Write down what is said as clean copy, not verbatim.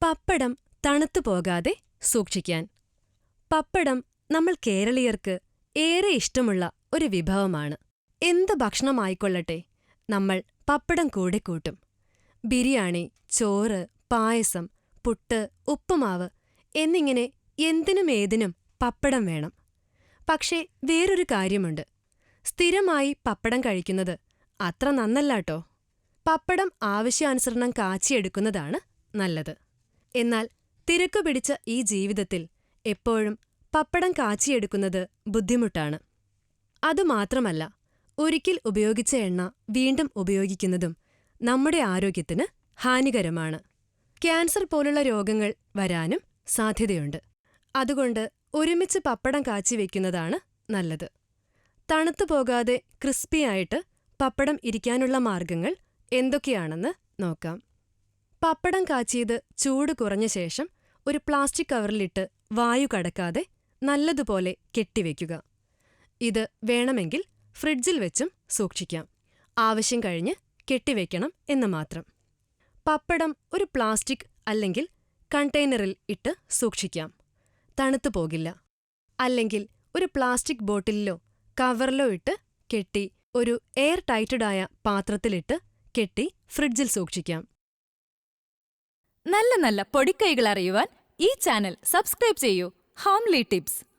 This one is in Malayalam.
പപ്പടം തണുത്തുപോകാതെ സൂക്ഷിക്കാൻ. പപ്പടം നമ്മൾ കേരളീയർക്ക് ഏറെ ഇഷ്ടമുള്ള ഒരു വിഭവമാണ്. എന്ത് ഭക്ഷണമായിക്കൊള്ളട്ടെ, നമ്മൾ പപ്പടം കൂടെ കൂട്ടും. ബിരിയാണി, ചോറ്, പായസം, പുട്ട്, ഉപ്പുമാവ് എന്നിങ്ങനെ എന്തിനും ഏതിനും പപ്പടം വേണം. പക്ഷേ വേറൊരു കാര്യമുണ്ട്. സ്ഥിരമായി പപ്പടം കഴിക്കുന്നത് അത്ര നന്നല്ലാട്ടോ. പപ്പടം ആവശ്യാനുസരണം കാച്ചിയെടുക്കുന്നതാണ് നല്ലത്. എന്നാൽ തിരക്കുപിടിച്ച ഈ ജീവിതത്തിൽ എപ്പോഴും പപ്പടം കാച്ചിയെടുക്കുന്നത് ബുദ്ധിമുട്ടാണ്. അതുമാത്രമല്ല, ഒരിക്കൽ ഉപയോഗിച്ച എണ്ണ വീണ്ടും ഉപയോഗിക്കുന്നതും നമ്മുടെ ആരോഗ്യത്തിന് ഹാനികരമാണ്. ക്യാൻസർ പോലുള്ള രോഗങ്ങൾ വരാനും സാധ്യതയുണ്ട്. അതുകൊണ്ട് ഒരുമിച്ച് പപ്പടം കാച്ചി വയ്ക്കുന്നതാണ് നല്ലത്. തണുത്തുപോകാതെ ക്രിസ്പിയായിട്ട് പപ്പടം ഇരിക്കാനുള്ള മാർഗങ്ങൾ എന്തൊക്കെയാണെന്ന് നോക്കാം. പപ്പടം കാച്ചിയത് ചൂട് കുറഞ്ഞ ശേഷം ഒരു പ്ലാസ്റ്റിക് കവറിലിട്ട് വായു കടക്കാതെ നല്ലതുപോലെ കെട്ടിവെക്കുക. ഇത് വേണമെങ്കിൽ ഫ്രിഡ്ജിൽ വെച്ചും സൂക്ഷിക്കാം. ആവശ്യം കഴിഞ്ഞ് കെട്ടിവെക്കണം എന്ന് മാത്രം. പപ്പടം ഒരു പ്ലാസ്റ്റിക് അല്ലെങ്കിൽ കണ്ടെയ്നറിൽ ഇട്ട് സൂക്ഷിക്കാം. തണുത്തുപോകില്ല. അല്ലെങ്കിൽ ഒരു പ്ലാസ്റ്റിക് ബോട്ടിലിലോ കവറിലോ ഇട്ട് കെട്ടി ഒരു എയർ ടൈറ്റഡായ പാത്രത്തിലിട്ട് കെട്ടി ഫ്രിഡ്ജിൽ സൂക്ഷിക്കാം. നല്ല നല്ല പൊടിക്കൈകൾ അറിയുവാൻ ഈ ചാനൽ സബ്സ്ക്രൈബ് ചെയ്യൂ. Homely tips.